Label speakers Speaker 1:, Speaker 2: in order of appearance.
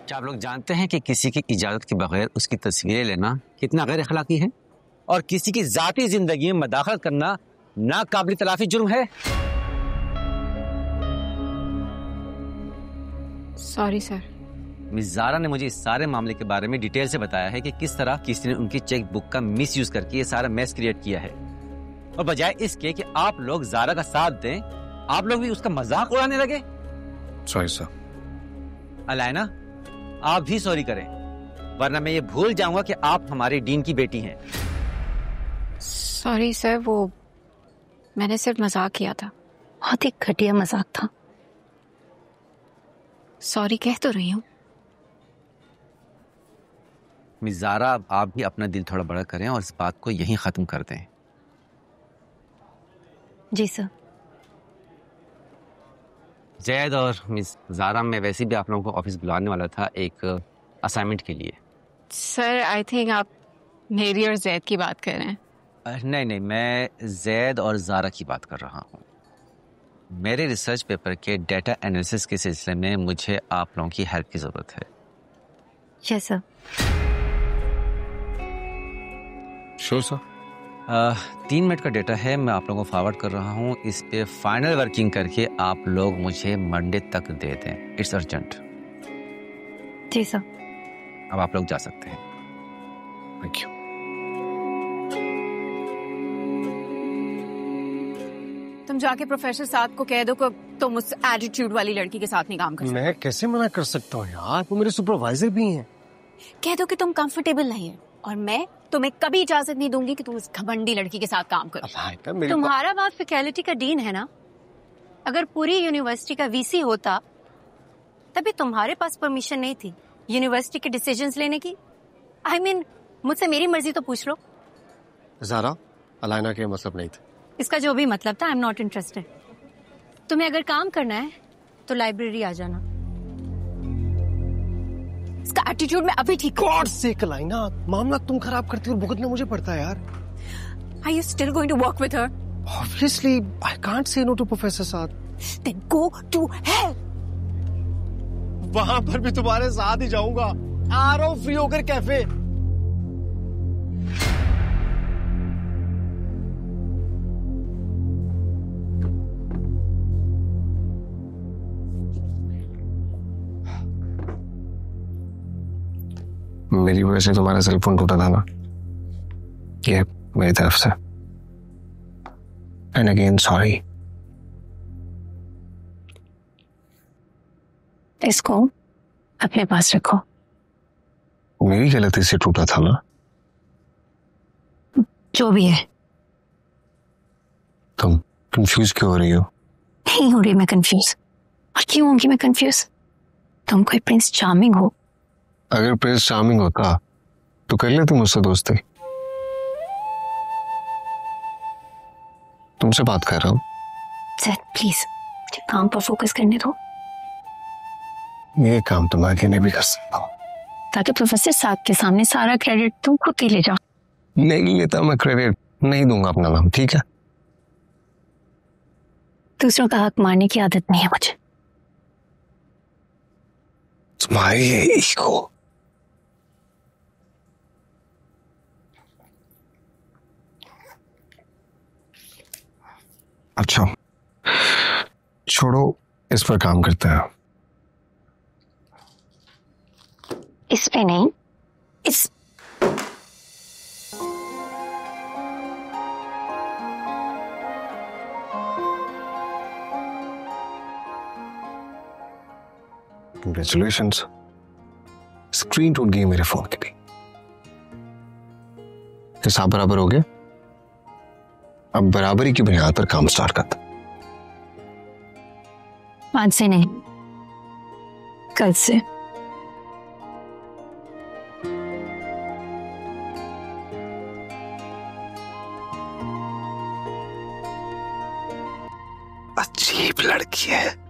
Speaker 1: क्या आप लोग जानते हैं कि किसी की इजाजत के बगैर उसकी तस्वीरें लेना कितना गैर अखलाकी है और किसी की जाती जिंदगी में मदाखलत करना नाकाबिल तलाफी जुर्म है?
Speaker 2: Sorry sir.
Speaker 1: मिस ज़ारा ने मुझे इस सारे मामले के बारे में डिटेल से बताया है कि किस तरह किसी ने उनकी चेक बुक का मिसयूज करके ये सारा मैस क्रिएट किया है, और बजाय इसके कि आप लोग ज़ारा का साथ दें, आप लोग भी उसका मजाक उड़ाने लगे।
Speaker 3: Sorry sir.
Speaker 1: अलायना, आप भी सॉरी करें, वरना मैं ये भूल जाऊंगा कि आप हमारे डीन की बेटी हैं।
Speaker 2: सॉरी सर, वो मैंने सिर्फ मजाक किया था।
Speaker 4: बहुत ही घटिया मजाक था।
Speaker 2: सॉरी कह तो रही हूँ।
Speaker 1: मिस ज़ारा, आप भी अपना दिल थोड़ा बड़ा करें और इस बात को यहीं खत्म कर दें।
Speaker 4: जी सर।
Speaker 1: जैद और मिस ज़ारा, मैं वैसे भी आप लोगों को ऑफिस बुलाने वाला था एक असाइनमेंट के लिए।
Speaker 2: सर आई थिंक आप मेरी और जैद की बात कर रहे हैं।
Speaker 1: नहीं नहीं, मैं जैद और ज़ारा की बात कर रहा हूँ। मेरे रिसर्च पेपर के डेटा एनालिसिस के सिलसिले में मुझे आप लोगों की हेल्प की ज़रूरत है।
Speaker 4: Yes sir.
Speaker 3: Sure sir.
Speaker 1: 3 minute का डेटा है, मैं आप लोगों को फॉरवर्ड कर रहा हूँ। इस पे फाइनल वर्किंग करके आप लोग मुझे मंडे तक दे दें। It's urgent.
Speaker 4: जी सर।
Speaker 1: अब आप लोग जा सकते हैं।
Speaker 3: Thank you.
Speaker 2: तुम जाके प्रोफेसर साहब को कह दो कि तुम उस एटीट्यूड वाली लड़की के साथ नहीं काम कर सकते।
Speaker 5: मैं कैसे मना कर सकता हूँ यार, वो मेरे सुपरवाइजर भी हैं।
Speaker 2: कह दो कि तुम कंफर्टेबल नहीं है और मैं तुम्हें कभी इजाजत नहीं दूंगी कि तुम उस घमंडी लड़की के साथ काम करो।
Speaker 4: तुम्हारा बाप फैकल्टी का डीन है ना? अगर पूरी यूनिवर्सिटी का वीसी होता तभी तुम्हारे पास परमिशन नहीं थी यूनिवर्सिटी के डिसीजंस लेने की। I mean, मुझसे मेरी मर्जी तो पूछ लो।
Speaker 5: ज़ारा, अलायना के मतलब नहीं थे।
Speaker 4: इसका जो भी मतलब था, आई एम नॉट इंटरेस्टेड। तुम्हें अगर काम करना है तो लाइब्रेरी आ जाना।
Speaker 2: इसका एटीट्यूड मैं अभी ठीक
Speaker 5: गॉड सेक अलायना, मामला तुम खराब करती हो और भुगतना मुझे पड़ता है यार।
Speaker 2: Are you still going to work with her?
Speaker 5: Obviously, I can't say no to Professor Saad.
Speaker 2: Then go to hell.
Speaker 5: वहां पर भी तुम्हारे साथ ही जाऊंगा। आ रहा हूँ फ्री होकर कैफे।
Speaker 3: मेरी वजह से तुम्हारा सेल फोन टूटा था ना, ये मेरी तरफ से। And again sorry.
Speaker 4: इसको अपने पास रखो।
Speaker 3: मेरी गलती से टूटा था ना।
Speaker 4: जो भी है।
Speaker 3: तुम कंफ्यूज क्यों हो रही हो?
Speaker 4: नहीं हो रही मैं कंफ्यूज। और क्यों होंगी मैं कंफ्यूज? तुम कोई प्रिंस चार्मिंग हो।
Speaker 3: अगर प्रिंस चार्मिंग होता तो कर लेती मुझसे दोस्ती। तुमसे बात कर रहा हूँ।
Speaker 4: प्लीज मुझे काम पर फोकस करने दो।
Speaker 3: ये काम तुम अकेले भी कर सकता हूँ,
Speaker 4: ताकि प्रोफेसर साहब के सामने सारा क्रेडिट तुम खुद ही ले जाओ।
Speaker 3: नहीं लेता मैं क्रेडिट, नहीं दूंगा अपना नाम, ठीक है?
Speaker 4: दूसरों का हक मारने की आदत नहीं है मुझे।
Speaker 3: तुम्हारी ये ईगो। अच्छा छोड़ो, इस पर काम करते हैं।
Speaker 4: इस पे नहीं, इस
Speaker 3: कंग्रेचुलेशंस, स्क्रीन टूट गई मेरे फोन की भी। हिसाब बराबर हो गया। अब बराबरी की बुनियाद पर काम स्टार्ट करता।
Speaker 4: आज से नहीं, कल से।
Speaker 3: अजीब लड़की है।